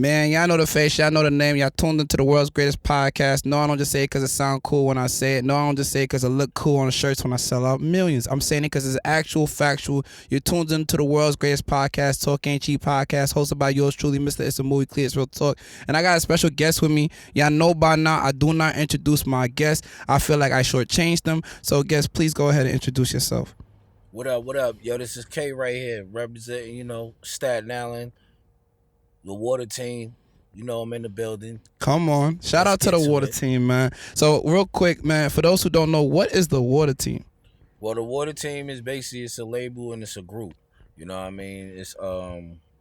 Man, y'all know the face, y'all know the name. Y'all tuned into the world's greatest podcast. No, I don't just say it because it sound cool when I say it. No, I don't just say it because it look cool on the shirts when I sell out millions. I'm saying it because it's actual, factual. You're tuned into the world's greatest podcast, Talk Ain't Cheap podcast, hosted by yours truly, Mr. It's a Movie Clear, It's Real Talk. And I got a special guest with me. Y'all know by now, I do not introduce my guests. I feel like I shortchanged them. So, guest, please go ahead and introduce yourself. What up? What up? Yo, this is K right here, representing, Staten Island, the water team. I'm in the building. Come on. Shout Let's out to get the to water it. team, man. So, real quick, man, for those who don't know, what is the water team? Well, the water team is basically it's a label and it's a group. You know what I mean? It's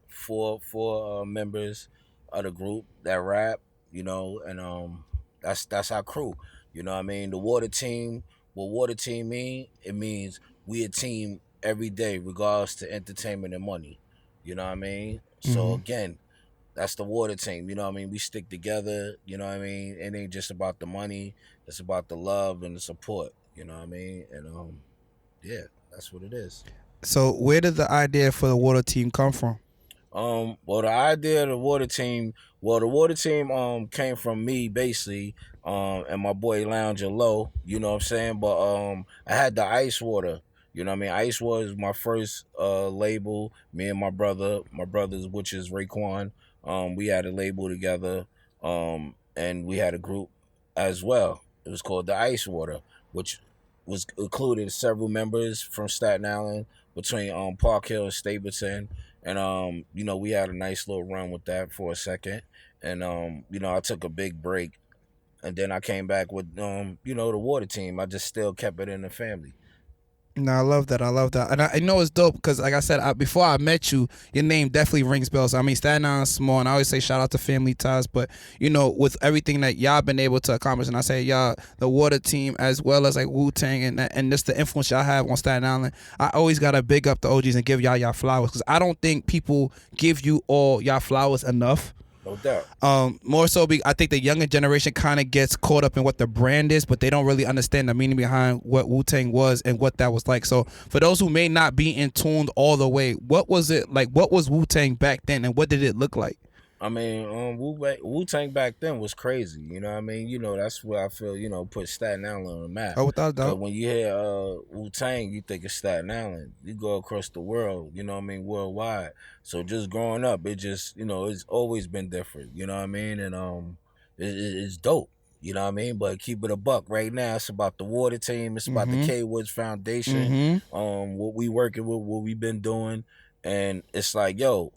four members of the group that rap. And that's our crew. You know what I mean? The water team. What water team mean? It means we a team every day, regardless to entertainment and money. You know what I mean? So again, that's the water team. You know what I mean? We stick together. You know what I mean? It ain't just about the money. It's about the love and the support. You know what I mean? And yeah, that's what it is. So, where did the idea for the water team come from? Well, the idea of the water team came from me basically, and my boy Lounger Low. You know what I'm saying? But I had the ice water. You know what I mean? Ice Water is my first label. Me and my brothers, which is Raekwon. We had a label together, and we had a group as well. It was called the Ice Water, which was included several members from Staten Island between Parkhill and Stapleton. And we had a nice little run with that for a second. And I took a big break, and then I came back with the water team. I just still kept it in the family. No, I love that. I love that. And I know it's dope because, like I said, before I met you, your name definitely rings bells. I mean, Staten Island's small, and I always say shout out to family ties. But, with everything that y'all been able to accomplish, and I say y'all, the water team, as well as like Wu-Tang and just the influence y'all have on Staten Island, I always got to big up the OGs and give y'all flowers because I don't think people give you all y'all flowers enough. No doubt. More so, I think the younger generation kind of gets caught up in what the brand is, but they don't really understand the meaning behind what Wu-Tang was and what that was like. So, for those who may not be in tuned all the way, what was it like? What was Wu-Tang back then, and what did it look like? I mean, Wu Tang back then was crazy. You know what I mean? That's where I feel, put Staten Island on the map. Oh, without a But doubt. when you hear Wu Tang, you think of Staten Island. You go across the world, you know what I mean, worldwide. So just growing up, it just, it's always been different. You know what I mean? And it's dope. You know what I mean? But keep it a buck. Right now, it's about the water team. It's about the K Woods Foundation. What we working with, what we've been doing, and it's like, yo,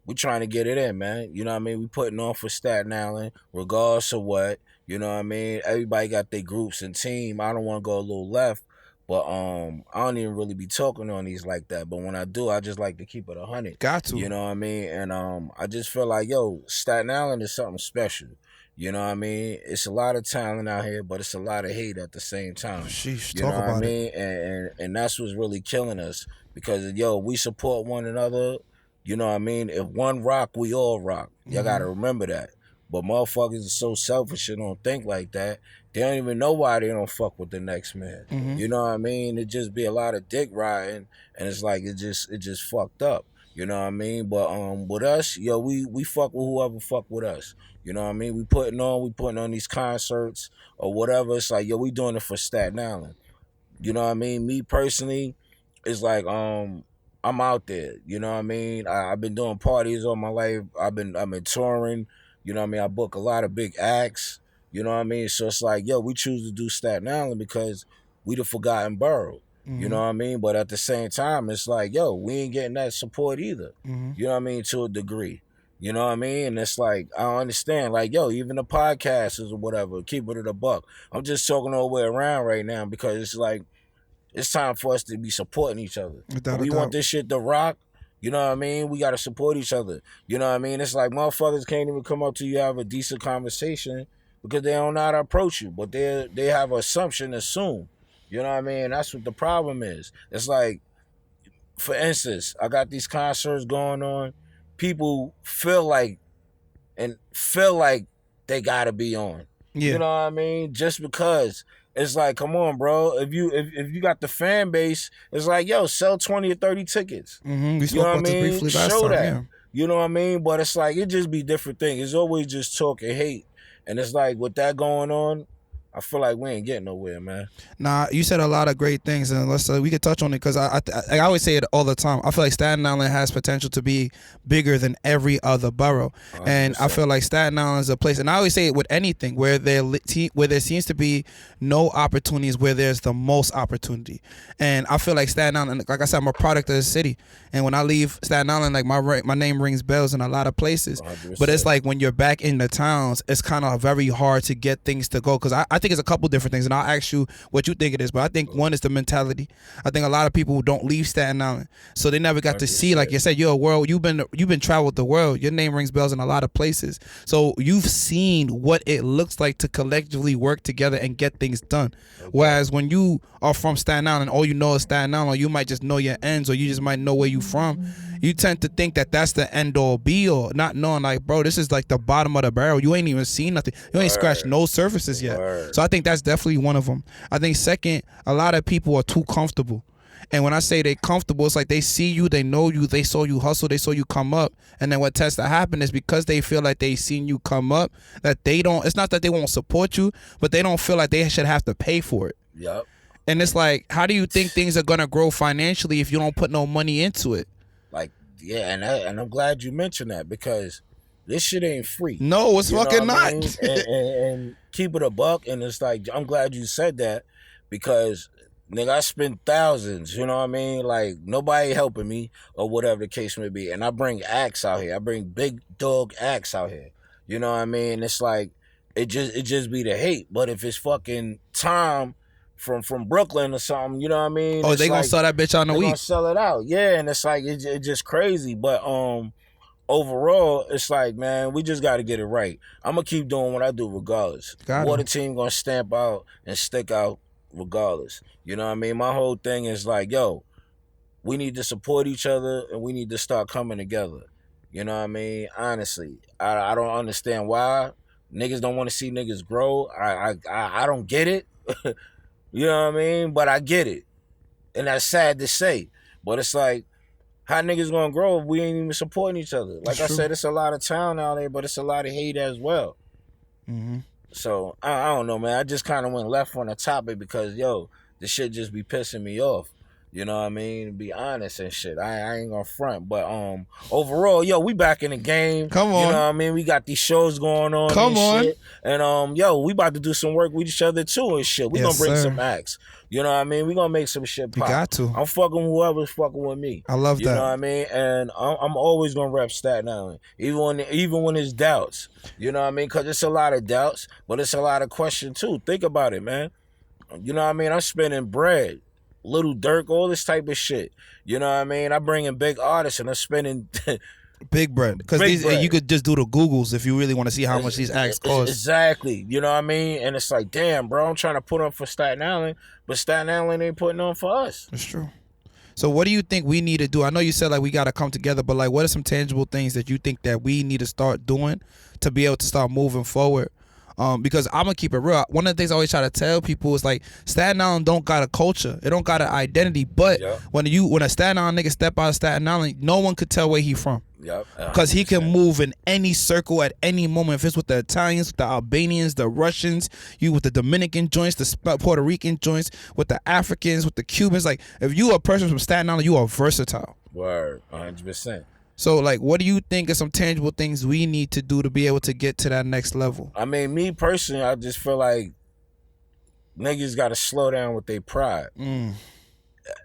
we trying to get it in, man. You know what I mean? We putting on for Staten Island, regardless of what. You know what I mean? Everybody got their groups and team. I don't want to go a little left, but I don't even really be talking on these like that. But when I do, I just like to keep it 100. Got to. You know what I mean? And I just feel like, yo, Staten Island is something special. You know what I mean? It's a lot of talent out here, but it's a lot of hate at the same time. Sheesh, You talk know what I about it. mean? And that's what's really killing us because, yo, we support one another. You know what I mean? If one rock, we all rock. Y'all got to remember that. But motherfuckers are so selfish and don't think like that. They don't even know why they don't fuck with the next man. You know what I mean? It just be a lot of dick riding, and it's like it just fucked up. You know what I mean? But with us, yo, we fuck with whoever fuck with us. You know what I mean? We putting on these concerts or whatever. It's like, yo, we doing it for Staten Island. You know what I mean? Me personally, it's like I'm out there. You know what I mean? I've been doing parties all my life. I've been touring. You know what I mean? I book a lot of big acts. You know what I mean? So it's like, yo, we choose to do Staten Island because we the forgotten borough. You know what I mean? But at the same time, it's like, yo, we ain't getting that support either. You know what I mean? To a degree. You know what I mean? And it's like, I don't understand. Like, yo, even the podcasters or whatever, keep it at a buck. I'm just talking all the way around right now because it's like, it's time for us to be supporting each other. Without a We doubt. want this shit to rock. You know what I mean? We got to support each other. You know what I mean? It's like motherfuckers can't even come up to you have a decent conversation because they don't know how to approach you. But they have an assume. You know what I mean? That's what the problem is. It's like, for instance, I got these concerts going on. People feel like they gotta be on. Yeah. You know what I mean? Just because it's like, come on, bro. If you got the fan base, it's like, yo, sell 20 or 30 tickets. We You know spoke what I about this mean? briefly last Show time. that. Yeah. You know what I mean? But it's like, it just be different things. It's always just talk and hate. And it's like, with that going on, I feel like we ain't getting nowhere, man. Nah, you said a lot of great things, and let's we could touch on it because I always say it all the time. I feel like Staten Island has potential to be bigger than every other borough, 100%. and I feel like Staten Island is a place. And I always say it with anything where there seems to be no opportunities, where there's the most opportunity. And I feel like Staten Island, like I said, I'm a product of the city, and when I leave Staten Island, like my name rings bells in a lot of places. 100%. But it's like when you're back in the towns, it's kind of very hard to get things to go because I think it's a couple different things, and I'll ask you what you think it is. But I think one is the mentality. I think a lot of people don't leave Staten Island, so they never got to see, like you said, you're a world. You've been traveled the world. Your name rings bells in a lot of places, so you've seen what it looks like to collectively work together and get things done. Whereas when you are from Staten Island, all you know is Staten Island, or you might just know your ends, or you just might know where you from. You tend to think that that's the end all be all, not knowing like, bro, this is like the bottom of the barrel. You ain't even seen nothing. You ain't scratched no surfaces yet. So I think that's definitely one of them. I think second, a lot of people are too comfortable. And when I say they comfortable, it's like they see you, they know you, they saw you hustle, they saw you come up. And then what tends to happen is because they feel like they seen you come up, that they don't, it's not that they won't support you, but they don't feel like they should have to pay for it. Yep. And it's like, how do you think things are going to grow financially if you don't put no money into it? Like, yeah, and I'm glad you mentioned that because this shit ain't free. No, it's fucking not. And keep it a buck. And it's like, I'm glad you said that because, nigga, I spend thousands, you know what I mean? Like, nobody helping me or whatever the case may be. And I bring acts out here. I bring big dog acts out here. You know what I mean? It's like, it just be the hate. But if it's fucking Tom from Brooklyn or something, you know what I mean? Oh, it's they gonna sell that bitch on the they week. gonna sell it out. Yeah, and it's like, it's just crazy. But overall, it's like, man, we just got to get it right. I'm going to keep doing what I do regardless. What the team going to stamp out and stick out regardless. You know what I mean? My whole thing is like, yo, we need to support each other and we need to start coming together. You know what I mean? Honestly, I don't understand why niggas don't want to see niggas grow. I don't get it. You know what I mean? But I get it. And that's sad to say. But it's like, how niggas gonna grow if we ain't even supporting each other? Like I said, it's a lot of town out there, but it's a lot of hate as well. Mm-hmm. So, I don't know, man. I just kind of went left on the topic because, yo, this shit just be pissing me off. You know what I mean? Be honest and shit. I ain't gonna front. But overall, yo, we back in the game. Come on. You know what I mean? We got these shows going on. Come on. Shit. And yo, we about to do some work with each other too and shit. We gonna bring some acts. You know what I mean? We gonna make some shit pop. You got to. I'm fucking whoever's fucking with me. I love that. You know what I mean? And I'm always gonna rep Staten Island, even when there's doubts. You know what I mean? Because it's a lot of doubts, but it's a lot of questions too. Think about it, man. You know what I mean? I'm spending bread, Little Dirk, all this type of shit. You know what I mean? I bring in big artists and I'm spending big bread. Because you could just do the Googles if you really want to see how much these acts cost. Exactly. You know what I mean? And it's like, damn, bro, I'm trying to put on for Staten Island, but Staten Island ain't putting on for us. That's true. So what do you think we need to do? I know you said like we got to come together, but like what are some tangible things that you think that we need to start doing to be able to start moving forward? Because I'm gonna keep it real. One of the things I always try to tell people is like Staten Island don't got a culture. It don't got an identity. But when a Staten Island nigga step out of Staten Island, no one could tell where he from. Because he can move in any circle at any moment. If it's with the Italians, with the Albanians, the Russians, you with the Dominican joints, the Puerto Rican joints, with the Africans, with the Cubans. Like if you a person from Staten Island, you are versatile. Word, 100%. So, like, what do you think are some tangible things we need to do to be able to get to that next level? I mean, me personally, I just feel like niggas got to slow down with their pride. And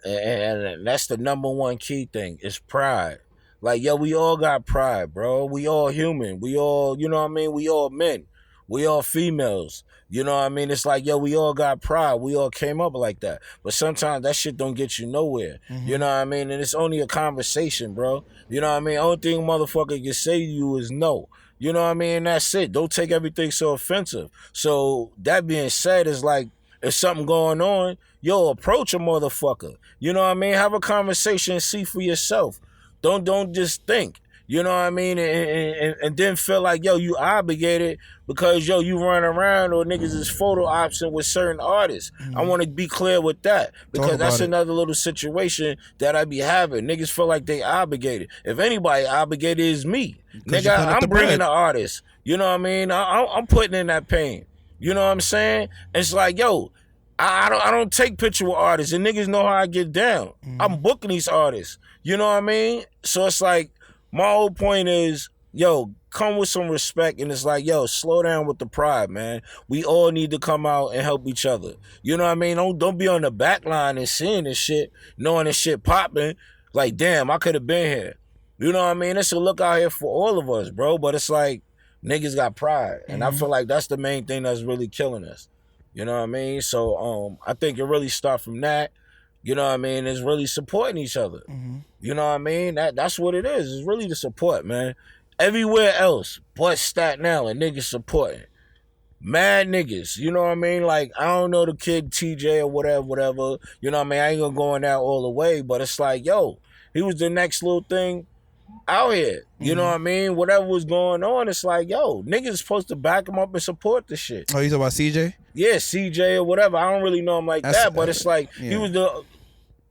that's the number one key thing is pride. Like, yo, we all got pride, bro. We all human. We all, you know what I mean? We all men. We all females. You know what I mean? It's like, yo, we all got pride. We all came up like that. But sometimes that shit don't get you nowhere. You know what I mean? And it's only a conversation, bro. You know what I mean? Only thing motherfucker can say to you is no. You know what I mean? That's it. Don't take everything so offensive. So that being said, is like, if something going on, yo, approach a motherfucker. You know what I mean? Have a conversation and see for yourself. Don't just think. You know what I mean? And then feel like, yo, you obligated because, yo, you run around or niggas is photo option with certain artists. I want to be clear with that because that's another little situation that I be having. Niggas feel like they obligated. If anybody obligated, is me. Nigga, I'm bringing the artist. You know what I mean? I'm putting in that pain. You know what I'm saying? It's like, yo, I don't take picture with artists, and niggas know how I get down. I'm booking these artists. You know what I mean? So it's like, my whole point is, yo, come with some respect, and it's like, yo, slow down with the pride, man. We all need to come out and help each other. You know what I mean? Don't be on the back line and seeing this shit, knowing this shit popping. Like, damn, I could have been here. You know what I mean? It's a look out here for all of us, bro. But it's like, niggas got pride. And I feel like that's the main thing that's really killing us. You know what I mean? So I think it really start from that. You know what I mean? It's really supporting each other. You know what I mean? That's what it is. It's really the support, man. Everywhere else but Staten Island, niggas supporting. Mad niggas. You know what I mean? Like, I don't know the kid TJ or whatever. You know what I mean? I ain't gonna go in that all the way, but it's like, yo, he was the next little thing out here. You know what I mean? Whatever was going on, it's like, yo, niggas supposed to back him up and support the shit. Oh, you talking about CJ? Yeah, CJ or whatever. I don't really know him like that, but it's like, he was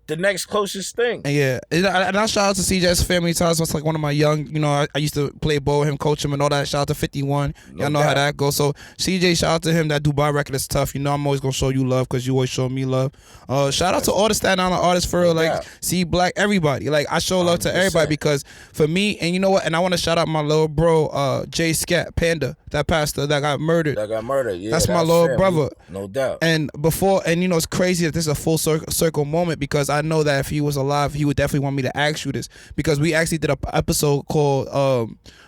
the next closest thing. Yeah, and I shout out to CJ's family ties. It's like one of my young, you know, I used to play ball with him, coach him and all that. Shout out to 51. Y'all know how that goes. So CJ, shout out to him. That Dubai record is tough. You know, I'm always gonna show you love because you always show me love. Shout out to all the Staten Island artists for real, like C Black, everybody. Like, I show love to everybody because for me, and you know what, and I want to shout out my little bro, Jay Scat Panda, that pastor that got murdered. Yeah, that's my little brother. No doubt. And before, and you know, it's crazy that this is a full circle moment because I know that if he was alive, he would definitely want me to ask you this because we actually did an episode called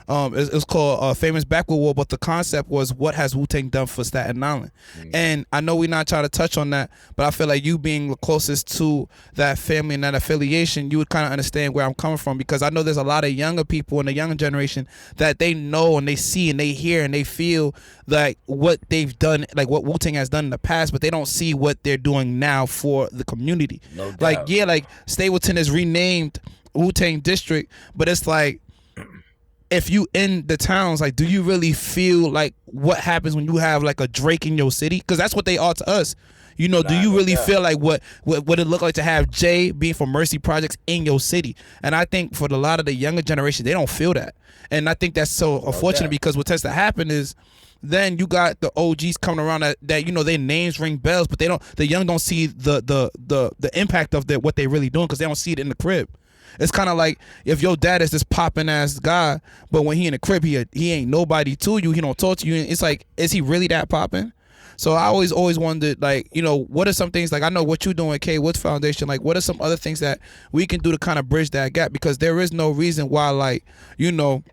it's called Famous Backward War, but the concept was what has Wu-Tang done for Staten Island. And I know we're not trying to touch on that, but I feel like you being the closest to that family and that affiliation, you would kind of understand where I'm coming from because I know there's a lot of younger people in the younger generation that they know and they see and they hear and they feel like what they've done, like what Wu-Tang has done in the past, but they don't see what they're doing now for the community. No doubt. Like, yeah, like Stapleton is renamed Wu-Tang District, but it's like, if you in the towns, like, do you really feel like what happens when you have like a Drake in your city? Because that's what they are to us. You know, do you really feel like what it look like to have Jay being from Mercy Projects in your city? And I think for a lot of the younger generation, they don't feel that. And I think that's so unfortunate because what tends to happen is then you got the OGs coming around that you know, their names ring bells, but the young don't see the impact of what they really doing because they don't see it in the crib. It's kind of like if your dad is this popping ass guy, but when he in the crib, he ain't nobody to you. He don't talk to you. It's like, is he really that popping? So I always wondered, like, you know, what are some things, like, I know what you're doing, K Woods Foundation, like, what are some other things that we can do to kind of bridge that gap? Because there is no reason why, like, you know,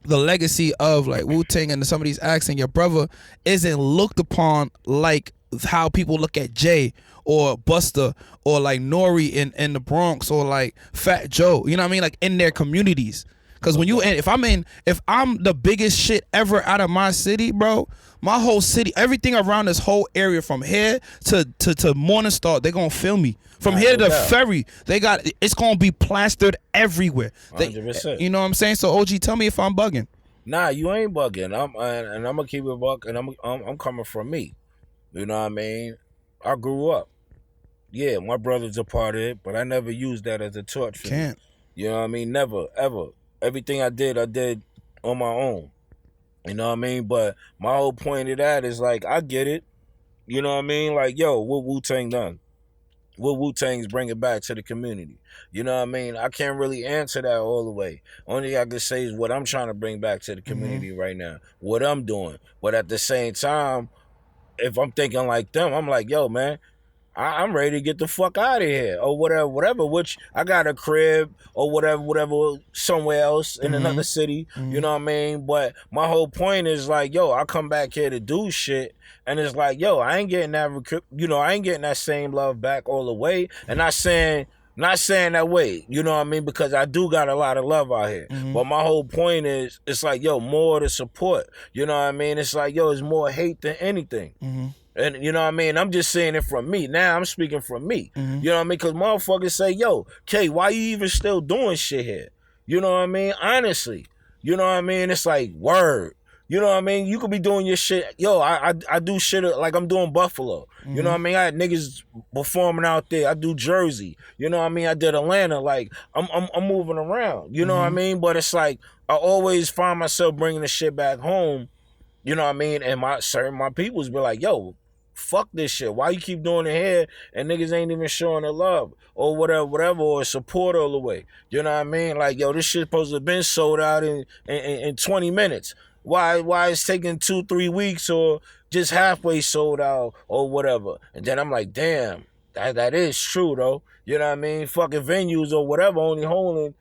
the legacy of like Wu-Tang and some of these acts and your brother isn't looked upon like how people look at Jay or Busta or like Nori in the Bronx or like Fat Joe, you know what I mean? Like in their communities. Cause when if I'm the biggest shit ever out of my city, bro, my whole city, everything around this whole area from here to Morningstar, they're gonna feel me. From here to Ferry, it's gonna be plastered everywhere. 100%. You know what I'm saying? So OG, tell me if I'm bugging. Nah, you ain't bugging. I'm gonna keep it buck, and I'm coming from me. You know what I mean? I grew up. Yeah, my brother's a part of it, but I never used that as a torch for me. You know what I mean? Never, ever. Everything I did on my own. You know what I mean? But my whole point of that is like, I get it. You know what I mean? Like, yo, what Wu-Tang done? What Wu-Tang's bringing back to the community? You know what I mean? I can't really answer that all the way. Only thing I can say is what I'm trying to bring back to the community right now. What I'm doing. But at the same time, if I'm thinking like them, I'm like, yo, man, I'm ready to get the fuck out of here or whatever, which I got a crib or whatever, somewhere else in another city, you know what I mean? But my whole point is like, yo, I come back here to do shit and it's like, yo, I ain't getting that same love back all the way. And not saying that way, you know what I mean? Because I do got a lot of love out here. But my whole point is, it's like, yo, more to support. You know what I mean? It's like, yo, it's more hate than anything. And you know what I mean? I'm just saying it from me. Now I'm speaking from me. You know what I mean? Because motherfuckers say, yo, K, why you even still doing shit here? You know what I mean? Honestly. You know what I mean? It's like, word. You know what I mean? You could be doing your shit. Yo, I do shit like I'm doing Buffalo. You know what I mean? I had niggas performing out there. I do Jersey. You know what I mean? I did Atlanta. Like I'm moving around. You know what I mean? But it's like I always find myself bringing the shit back home. You know what I mean? And my peoples be like, yo, fuck this shit. Why you keep doing it here and niggas ain't even showing the love or whatever, or support all the way. You know what I mean? Like, yo, this shit supposed to have been sold out in 20 minutes. Why it's taking 2-3 weeks or just halfway sold out or whatever? And then I'm like, damn, that is true though. You know what I mean? Fucking venues or whatever only holding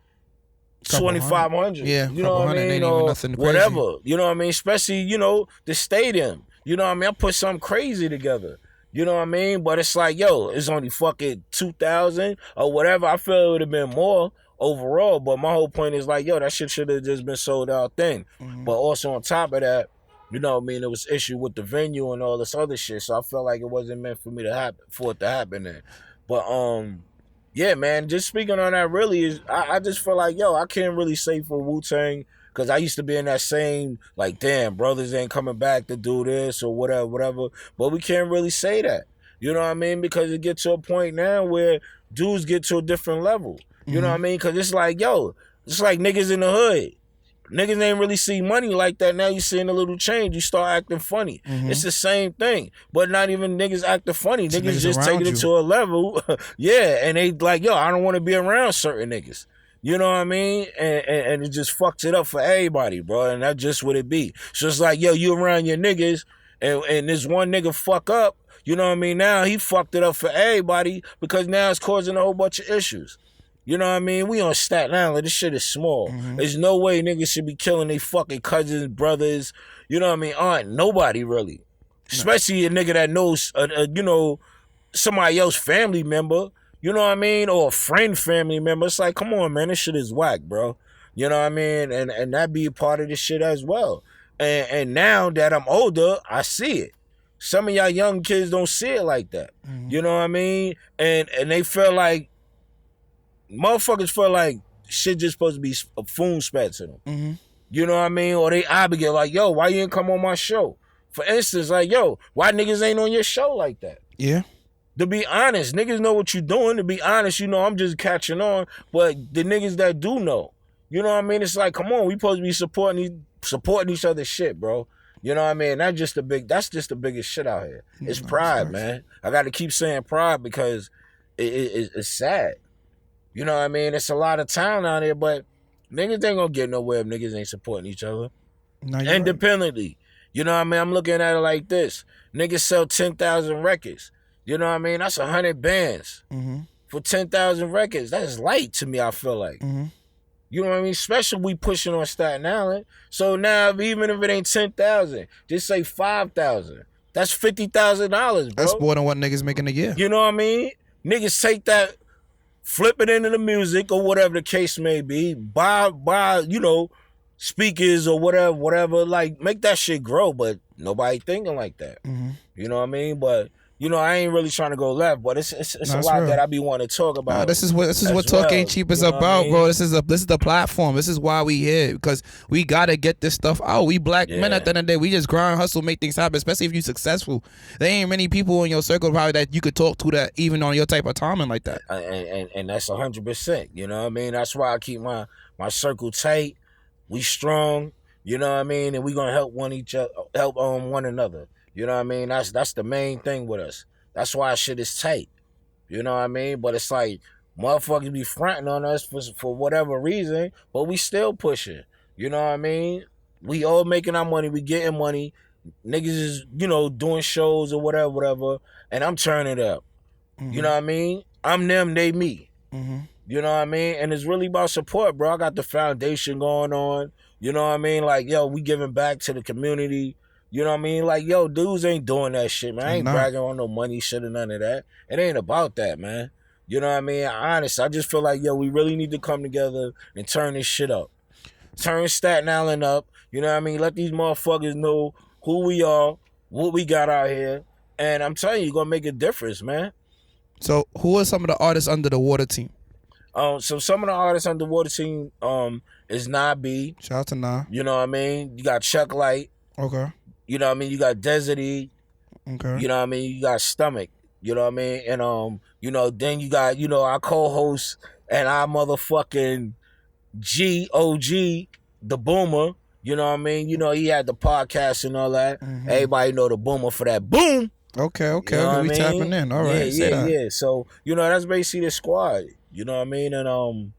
2,500. Yeah, you know what I mean? Or whatever. You know what I mean? Especially, you know, the stadium. You know what I mean? I put something crazy together. You know what I mean? But it's like, yo, it's only fucking 2,000 or whatever. I feel it would have been more overall. But my whole point is like, yo, that shit should have just been sold out then. But also on top of that, you know what I mean, there was issue with the venue and all this other shit. So I felt like it wasn't meant for me to happen, for it to happen then. But yeah, man, just speaking on that really is I just feel like, yo, I can't really say for Wu-Tang. Because I used to be in that same, like, damn, brothers ain't coming back to do this or whatever. But we can't really say that. You know what I mean? Because it gets to a point now where dudes get to a different level. You know what I mean? Because it's like, yo, it's like niggas in the hood. Niggas ain't really see money like that. Now you seeing a little change. You start acting funny. It's the same thing. But not even niggas acting funny. Niggas just taking it to a level. Yeah, and they like, yo, I don't want to be around certain niggas. You know what I mean? And it just fucks it up for everybody, bro. And that's just what it be. So it's like, yo, you around your niggas, and this one nigga fuck up, you know what I mean? Now he fucked it up for everybody because now it's causing a whole bunch of issues. You know what I mean? We on Staten Island. This shit is small. There's no way niggas should be killing their fucking cousins, brothers. You know what I mean? Aunt, nobody really. Especially a nigga that knows, you know, somebody else family member. You know what I mean? Or a friend, family member. It's like, come on, man. This shit is whack, bro. You know what I mean? And that be a part of this shit as well. And now that I'm older, I see it. Some of y'all young kids don't see it like that. You know what I mean? And they feel like, motherfuckers feel like shit just supposed to be a phone spat to them. You know what I mean? Or they obligate like, yo, why you didn't come on my show? For instance, like, yo, why niggas ain't on your show like that? Yeah. To be honest, niggas know what you doing. To be honest, you know, I'm just catching on. But the niggas that do know, you know what I mean? It's like, come on, we supposed to be supporting each other's shit, bro. You know what I mean? That's just the biggest shit out here. It's pride, man. I got to keep saying pride because it's sad. You know what I mean? It's a lot of town out here, but niggas ain't gonna get nowhere if niggas ain't supporting each other. No, independently. Right. You know what I mean? I'm looking at it like this. Niggas sell 10,000 records. You know what I mean? That's 100 bands for 10,000 records. That's light to me, I feel like. You know what I mean? Especially we pushing on Staten Island. So now, even if it ain't 10,000, just say 5,000. That's $50,000, bro. That's more than what niggas making a year. You know what I mean? Niggas take that, flip it into the music or whatever the case may be. Buy, you know, speakers or whatever. Like, make that shit grow, but nobody thinking like that. You know what I mean? But you know, I ain't really trying to go left, but it's a lot real. That I be wanting to talk about. This is what Talk Ain't Cheap is about, I mean? Bro. This is the platform. This is why we here, because we gotta get this stuff out. We black men at the end of the day, we just grind, hustle, make things happen. Especially if you successful. There ain't many people in your circle probably that you could talk to that even on your type of timing like that. And that's 100%. You know what I mean? That's why I keep my circle tight. We strong. You know what I mean? And we gonna help one another. You know what I mean? That's the main thing with us. That's why shit is tight. You know what I mean? But it's like, motherfuckers be fronting on us for whatever reason, but we still pushing. You know what I mean? We all making our money. We getting money. Niggas is, you know, doing shows or whatever, and I'm turning it up. You know what I mean? I'm them, they me. You know what I mean? And it's really about support, bro. I got the foundation going on. You know what I mean? Like, yo, we giving back to the community. You know what I mean? Like, yo, dudes ain't doing that shit, man. I ain't bragging on no money shit or none of that. It ain't about that, man. You know what I mean? Honest, I just feel like, yo, we really need to come together and turn this shit up. Turn Staten Island up. You know what I mean? Let these motherfuckers know who we are, what we got out here. And I'm telling you, you're going to make a difference, man. So who are some of the artists under the Water team? So some of the artists on the water team is Nah B. Shout out to Nah. You know what I mean? You got Chuck Light. Okay. You know what I mean? You got Desert E. Okay. You know what I mean? You got Stomach. You know what I mean? And you know, then you got, you know, our co-host and our motherfucking GOG, the Boomer. You know what I mean? You know, he had the podcast and all that. Mhm. Everybody know the Boomer for that boom. Okay. You know what I We mean? tapping in. All right. Yeah. So, you know, that's basically the squad. You know what I mean? And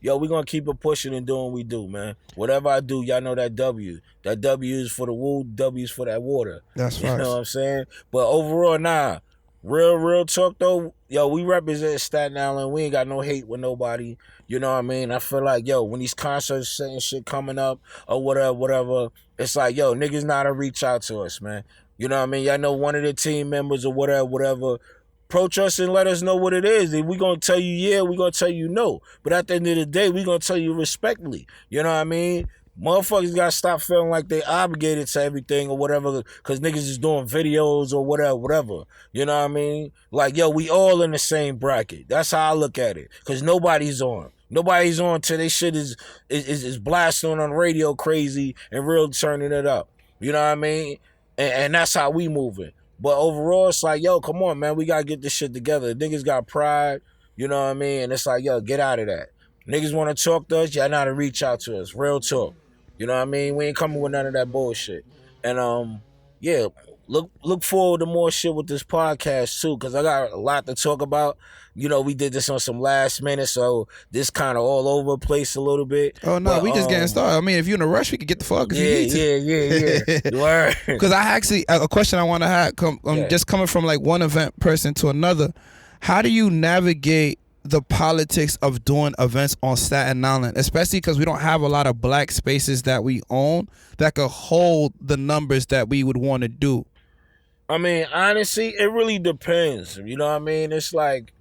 yo, we gonna keep it pushing and doing what we do, man. Whatever I do, y'all know that W. That W is for the woo, W is for that water. That's You right. know what I'm saying? But overall, nah. Real talk though, yo, we represent Staten Island. We ain't got no hate with nobody. You know what I mean? I feel like, yo, when these concerts and shit coming up or whatever, it's like, yo, niggas know how to reach out to us, man. You know what I mean? Y'all know one of the team members or whatever. Approach us and let us know what it is. If we gonna tell you yeah, we gonna tell you no. But at the end of the day, we gonna tell you respectfully. You know what I mean? Motherfuckers gotta stop feeling like they obligated to everything or whatever, cause niggas is doing videos or whatever. You know what I mean? Like, yo, we all in the same bracket. That's how I look at it. Cause nobody's on. Nobody's on till they shit is blasting on the radio crazy and real turning it up. You know what I mean? And that's how we moving. But overall, it's like, yo, come on, man. We got to get this shit together. Niggas got pride. You know what I mean? And it's like, yo, get out of that. Niggas want to talk to us. Y'all know how to reach out to us. Real talk. You know what I mean? We ain't coming with none of that bullshit. And, yeah, look forward to more shit with this podcast, too, because I got a lot to talk about. You know, we did this on some last minute, so this kind of all over the place a little bit. Oh, no, we just getting started. I mean, if you're in a rush, we could get the fuck if you need to. Yeah. Word. Because I actually, a question I want to have, just coming from like one event person to another, how do you navigate the politics of doing events on Staten Island, especially because we don't have a lot of black spaces that we own that could hold the numbers that we would want to do? I mean, honestly, it really depends. You know what I mean? It's like,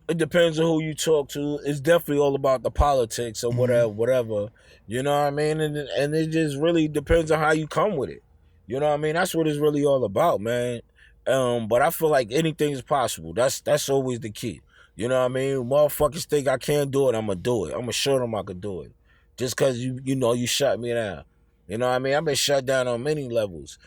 it depends on who you talk to. It's definitely all about the politics or whatever. You know what I mean? And it just really depends on how you come with it. You know what I mean? That's what it's really all about, man. But I feel like anything is possible. That's always the key. You know what I mean? Motherfuckers think I can't do it, I'm gonna do it. I'm gonna show them I could do it. Just cause you shut me down. You know what I mean? I've been shut down on many levels.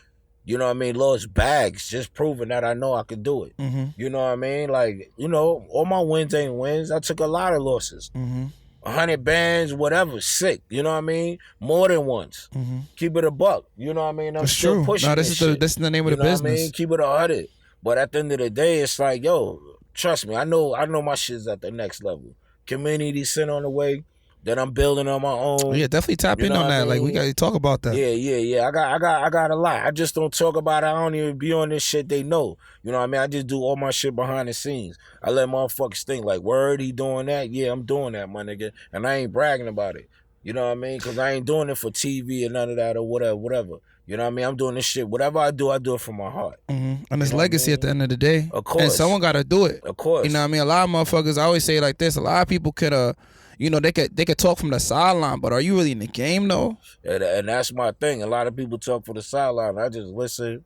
You know what I mean? Lost bags, just proving that I know I could do it. Mm-hmm. You know what I mean? Like, you know, all my wins ain't wins. I took a lot of losses. 100 bands, whatever, sick. You know what I mean? More than once. Keep it a buck. You know what I mean? I'm That's still true. pushing No, this is the name of the business. What I mean? Keep it 100. But at the end of the day, it's like, yo, trust me, I know my shit's at the next level. Community center on the way that I'm building on my own. Yeah, definitely tap in on that. Like, we gotta talk about that. Yeah. I got a lot. I just don't talk about it. I don't even be on this shit they know. You know what I mean? I just do all my shit behind the scenes. I let motherfuckers think like, word, he doing that? Yeah, I'm doing that, my nigga. And I ain't bragging about it. You know what I mean? Because I ain't doing it for TV and none of that or whatever. You know what I mean? I'm doing this shit. Whatever I do it from my heart. And it's legacy at the end of the day. Of course. And someone got to do it. Of course. You know what I mean? A lot of motherfuckers, I always say it like this, a lot of people could, they could talk from the sideline, but are you really in the game, though? And that's my thing. A lot of people talk for the sideline. I just listen.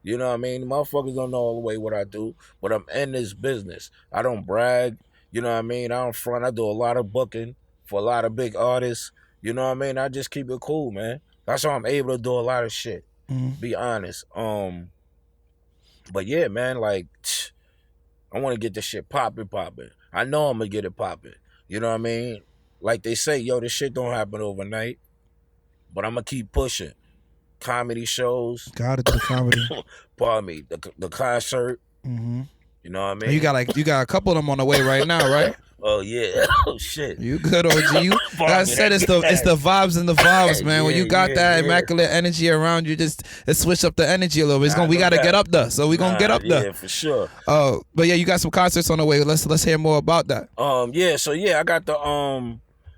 You know what I mean? Motherfuckers don't know all the way what I do, but I'm in this business. I don't brag. You know what I mean? I don't front. I do a lot of booking for a lot of big artists. You know what I mean? I just keep it cool, man. That's how I'm able to do a lot of shit. Be honest. But yeah, man, like, I want to get this shit popping. I know I'm gonna get it popping. You know what I mean? Like they say, yo, this shit don't happen overnight. But I'm gonna keep pushing. Comedy shows. Got it to the comedy. Pardon me. The concert. You know what I mean? You got a couple of them on the way right now, right? Oh yeah. Oh shit. You good, OG? Like I said, it's the vibes and the vibes, man. When you got that immaculate energy around you, just switch up the energy a little bit. We gotta get up there, so we gonna get up there. Yeah, for sure. But yeah, you got some concerts on the way. Let's hear more about that. I got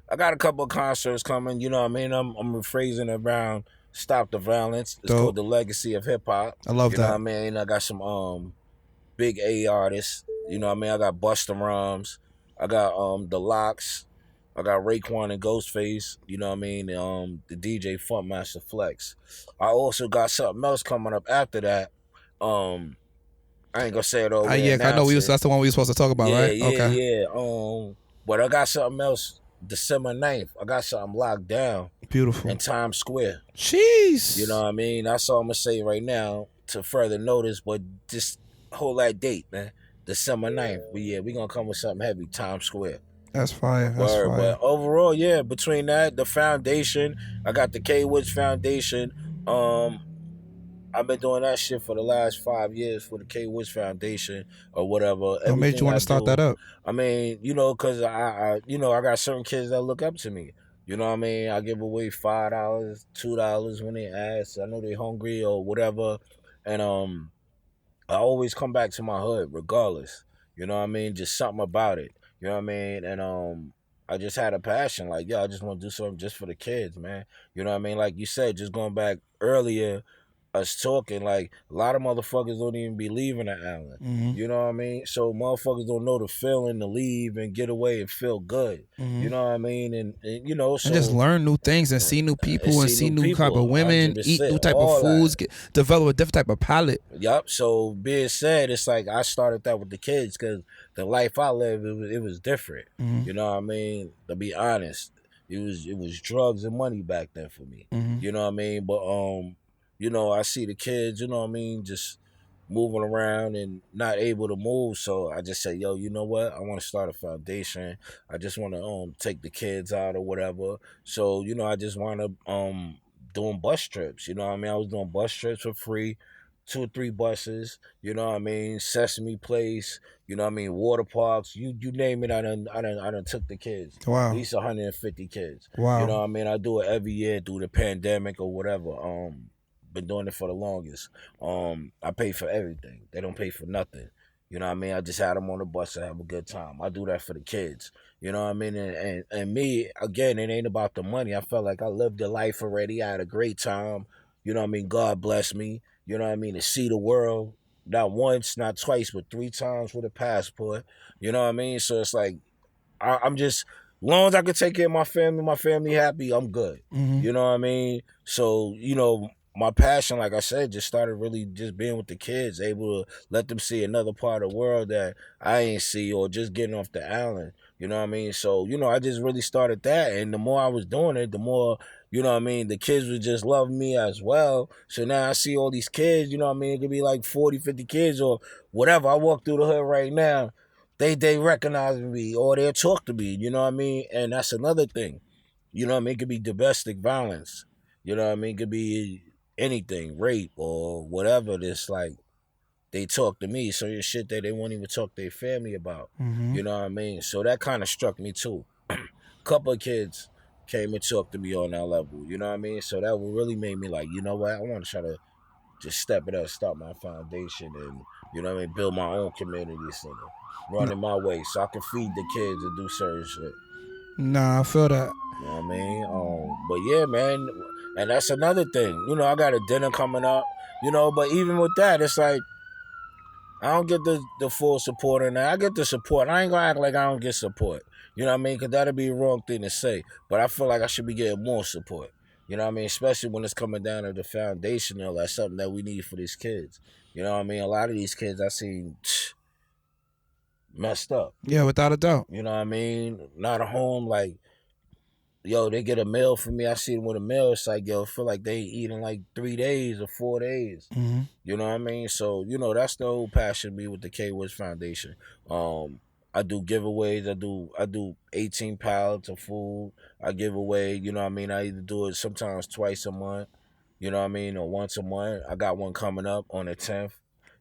I got a couple of concerts coming. You know what I mean? I'm rephrasing around Stop the Violence. It's called The Legacy of Hip Hop. I love that. You know what I mean? I got some big A artists. You know what I mean? I got Busta Rhymes. I got The Locks. I got Raekwon and Ghostface. You know what I mean? The DJ Funkmaster Flex. I also got something else coming up after that. I I ain't gonna say it all the way. Yeah, I know Announce it. that's the one we were supposed to talk about, Yeah, right? yeah, Okay. yeah. But I got something else. December 9th, I got something locked down Beautiful. in Times Square. Jeez. You know what I mean? That's all I'm gonna say right now to further notice, but just hold that date, man. December 9th. But yeah, we gonna come with something heavy, Times Square. That's fire. That's Word. fire. But overall, yeah, between that, the foundation, I got the K Woods Foundation. I've been doing that shit for the last 5 years for the K Woods Foundation or whatever. What made you want to start that up? I mean, you know, cause I got certain kids that look up to me. You know what I mean? I give away $5, $2 when they ask. I know they hungry or whatever, and I always come back to my hood regardless. You know what I mean? Just something about it. You know what I mean? And I just had a passion. Like, I just want to do something just for the kids, man. You know what I mean? Like you said, just going back earlier, us talking, like, a lot of motherfuckers don't even be leaving the island. Mm-hmm. You know what I mean? So motherfuckers don't know the feeling to leave and get away and feel good. Mm-hmm. You know what I mean? And you know, so and just learn new things and see new people and see new type of women, 100%, eat new type of foods, develop a different type of palate. Yup. So being said, it's like I started that with the kids because the life I live, it was different. Mm-hmm. You know what I mean? To be honest, it was drugs and money back then for me. Mm-hmm. You know what I mean? But you know, I see the kids, you know what I mean, just moving around and not able to move. So I just say, yo, you know what? I want to start a foundation. I just want to take the kids out or whatever. So, you know, I just want to doing bus trips. You know what I mean? I was doing bus trips for free, 2 or 3 buses. You know what I mean? Sesame Place. You know what I mean? Water parks. You name it. I done took the kids. Wow. At least 150 kids. Wow. You know what I mean? I do it every year through the pandemic or whatever. Been doing it for the longest. I pay for everything. They don't pay for nothing. You know what I mean? I just had them on the bus to have a good time. I do that for the kids. You know what I mean? And me, again, it ain't about the money. I felt like I lived the life already. I had a great time. You know what I mean? God bless me. You know what I mean? To see the world. Not once, not twice, but 3 times with a passport. You know what I mean? So it's like, I'm just, as long as I can take care of my family happy, I'm good. Mm-hmm. You know what I mean? So, you know, my passion, like I said, just started really just being with the kids, able to let them see another part of the world that I ain't see, or just getting off the island. You know what I mean? So, you know, I just really started that. And the more I was doing it, the more, you know what I mean, the kids would just love me as well. So now I see all these kids, you know what I mean? It could be like 40, 50 kids or whatever. I walk through the hood right now. They recognize me or they'll talk to me, you know what I mean? And that's another thing. You know what I mean? It could be domestic violence. You know what I mean? It could be anything, rape or whatever. That's like they talk to me, so it's shit that they won't even talk to their family about. Mm-hmm. You know what I mean? So that kind of struck me too. Couple of kids came and talked to me on that level. You know what I mean? So that really made me like, you know what? I want to try to just step it up, start my foundation, and you know what I mean, build my own community center, run it my way, so I can feed the kids and do certain shit. Nah, I feel that. You know what I mean? But yeah, man, and that's another thing. You know, I got a dinner coming up. You know, but even with that, it's like I don't get the full support in that. I get the support. I ain't gonna act like I don't get support. You know what I mean? Because that'd be a wrong thing to say. But I feel like I should be getting more support. You know what I mean? Especially when it's coming down to the foundational. That's something that we need for these kids. You know what I mean? A lot of these kids I seen messed up. Yeah, without a doubt. You know what I mean? Not a home, like, yo, they get a meal from me. I see them with a meal. It's like, yo, I feel like they eating like 3 days or 4 days. Mm-hmm. You know what I mean? So, you know, that's the whole passion of me with the K Woods Foundation. I do giveaways. I do 18 pallets of food. I give away, you know what I mean? I either do it sometimes twice a month, you know what I mean, or once a month. I got one coming up on the 10th.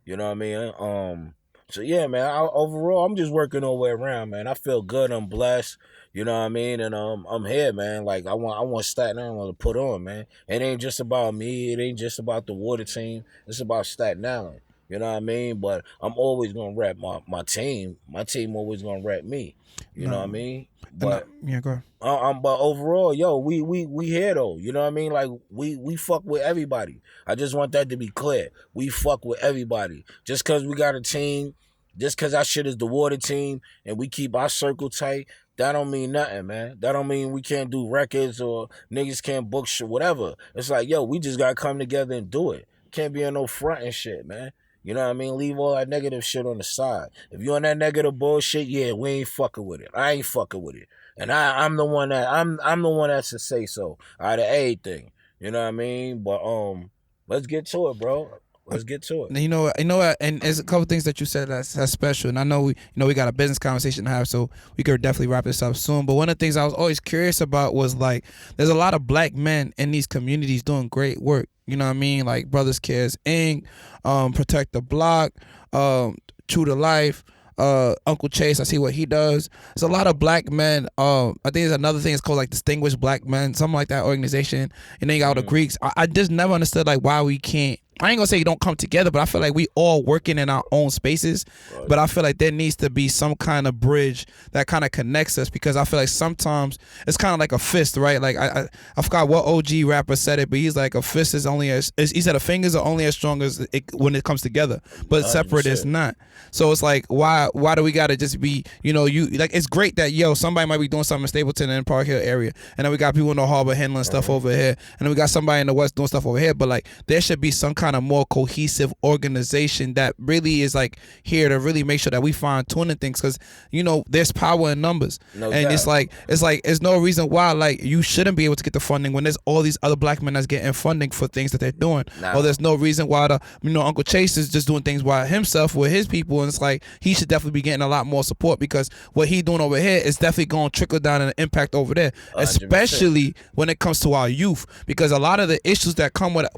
You know what I mean? So yeah, man, overall I'm just working all the way around, man. I feel good, I'm blessed, you know what I mean? And I'm here, man. Like I want Staten Island to put on, man. It ain't just about me, it ain't just about the water team. It's about Staten Island. You know what I mean? But I'm always gonna rep my team. My team always gonna rep me. You know what I mean? But yeah, go ahead. But overall, yo, we here though. You know what I mean? Like we fuck with everybody. I just want that to be clear. We fuck with everybody. Just cause we got a team, just cause our shit is the water team, and we keep our circle tight. That don't mean nothing, man. That don't mean we can't do records or niggas can't book shit, whatever. It's like, yo, we just gotta come together and do it. Can't be on no front and shit, man. You know what I mean? Leave all that negative shit on the side. If you on that negative bullshit, yeah, we ain't fucking with it. I ain't fucking with it. And I'm the one that I'm the one that should say so out of everything. You know what I mean? But let's get to it, bro. Let's get to it. You know what, and there's a couple things that you said that's special, and I know we got a business conversation to have, so we could definitely wrap this up soon. But one of the things I was always curious about was like, there's a lot of black men in these communities doing great work. You know what I mean? Like Brothers Cares Inc., Protect the Block, True to Life. Uncle Chase, I see what he does. There's a lot of black men. I think there's another thing. It's called like Distinguished Black Men, something like that organization. And then you got all the Greeks. I just never understood like why we can't. I ain't gonna say you don't come together, but I feel like we all working in our own spaces. Right. But I feel like there needs to be some kind of bridge that kind of connects us, because I feel like sometimes it's kind of like a fist, right? Like I forgot what OG rapper said it, but he's like, a fist is only he said a fingers are only as strong as it when it comes together, but 100%. Separate it's not. So it's like, why do we gotta just be, you like, it's great that somebody might be doing something in Stapleton and Parkhill area, and then we got people in the harbor handling stuff over here, and then we got somebody in the West doing stuff over here. But like, there should be some kind of more cohesive organization that really is like here to really make sure that we fine tuning things, because there's power in numbers. No and doubt. it's no reason why like you shouldn't be able to get the funding when there's all these other black men that's getting funding for things that they're doing. Or there's no reason why Uncle Chase is just doing things by himself with his people, and it's like he should definitely be getting a lot more support, because what he doing over here is definitely going to trickle down and impact over there, 100%. Especially when it comes to our youth, because a lot of the issues that come with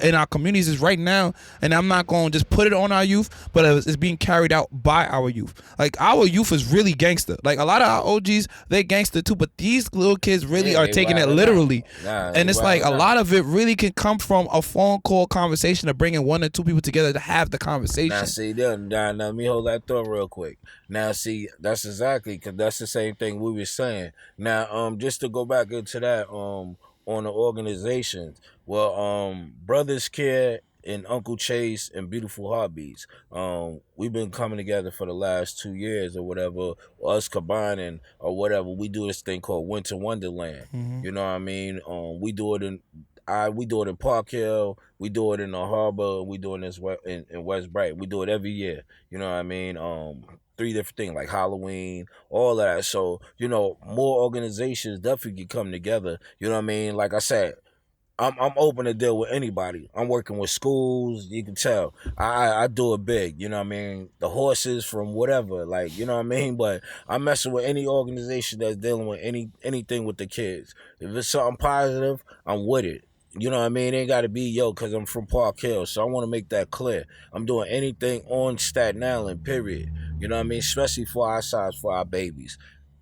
in our communities is right now, and I'm not going to just put it on our youth, but it's being carried out by our youth. Like, our youth is really gangster. Like, a lot of our OGs, they gangster too, but these little kids really are taking it literally. And it's like a lot of it really can come from a phone call conversation of bringing one or two people together to have the conversation. Now, see, now let me hold that thought real quick. Now, see, that's exactly, because that's the same thing we were saying. Now, just to go back into that, on the organizations, well, Brothers Care and Uncle Chase and Beautiful Heartbeats, we've been coming together for the last 2 years or whatever, us combining or whatever. We do this thing called Winter Wonderland. Mm-hmm. You know what I mean? We do it in Park Hill, we do it in the harbor, we do it in West Bright. We do it every year. You know what I mean? 3 different things like Halloween, all that. So, more organizations definitely can come together. You know what I mean? Like I said, I'm open to deal with anybody. I'm working with schools. You can tell I do it big. You know what I mean? The horses from whatever, like, you know what I mean? But I'm messing with any organization that's dealing with anything with the kids. If it's something positive, I'm with it. You know what I mean? It ain't got to be, because I'm from Park Hill. So I want to make that clear. I'm doing anything on Staten Island, period. You know what I mean? Especially for our size, for our babies.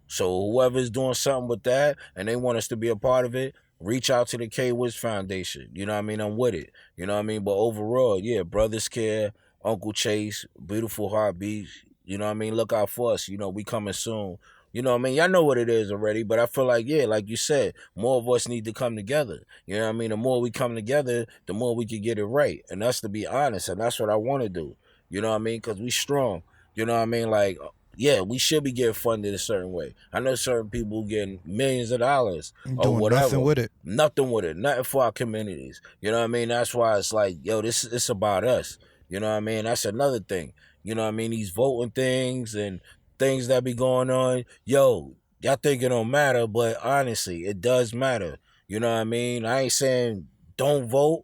So whoever's doing something with that and they want us to be a part of it, reach out to the K-Wiz Foundation. You know what I mean? I'm with it. You know what I mean? But overall, yeah, Brothers Care, Uncle Chase, Beautiful Heartbeats. You know what I mean? Look out for us. We coming soon. You know what I mean? Y'all know what it is already, but I feel like, yeah, like you said, more of us need to come together. You know what I mean? The more we come together, the more we can get it right. And that's to be honest, and that's what I want to do. You know what I mean? Because we strong. You know what I mean? Like, yeah, we should be getting funded a certain way. I know certain people getting millions of dollars or whatever. Nothing with it. Nothing with it. Nothing for our communities. You know what I mean? That's why it's like, it's about us. You know what I mean? That's another thing. You know what I mean? These voting things and things that be going on, y'all think it don't matter, but honestly, it does matter. You know what I mean? I ain't saying don't vote,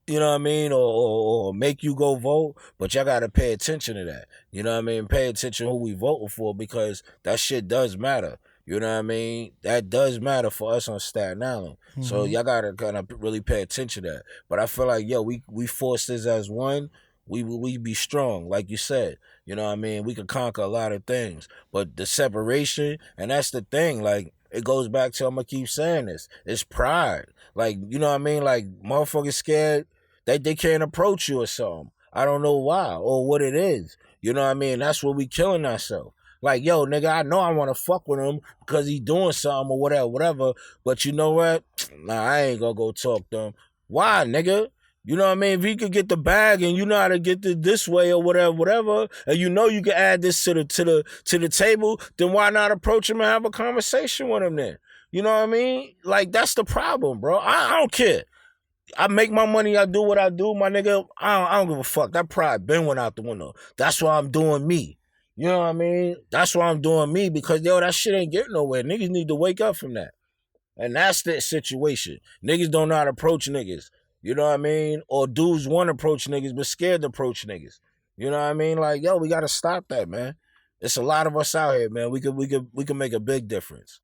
you know what I mean, or make you go vote, but y'all gotta pay attention to that. You know what I mean? Pay attention who we voting for, because that shit does matter. You know what I mean? That does matter for us on Staten Island. Mm-hmm. So y'all gotta kind of really pay attention to that. But I feel like, we force this as one. We be strong, like you said. You know what I mean? We could conquer a lot of things. But the separation, and that's the thing, like, it goes back to, I'm going to keep saying this, it's pride. Like, you know what I mean? Like, motherfuckers scared that they can't approach you or something. I don't know why or what it is. You know what I mean? That's what we killing ourselves. Like, nigga, I know I want to fuck with him because he doing something or whatever. But you know what? Nah, I ain't going to go talk to him. Why, nigga? You know what I mean? If you could get the bag and you know how to get it this way or whatever, and you can add this to the table, then why not approach him and have a conversation with him then? You know what I mean? Like, that's the problem, bro. I don't care. I make my money, I do what I do, my nigga. I don't give a fuck. That pride been went out the window. That's why I'm doing me. You know what I mean? That's why I'm doing me, because yo, that shit ain't getting nowhere. Niggas need to wake up from that. And that's the situation. Niggas don't know how to approach niggas. You know what I mean? Or dudes want to approach niggas but scared to approach niggas. You know what I mean? Like, yo, we gotta stop that, man. It's a lot of us out here, man. We could make a big difference.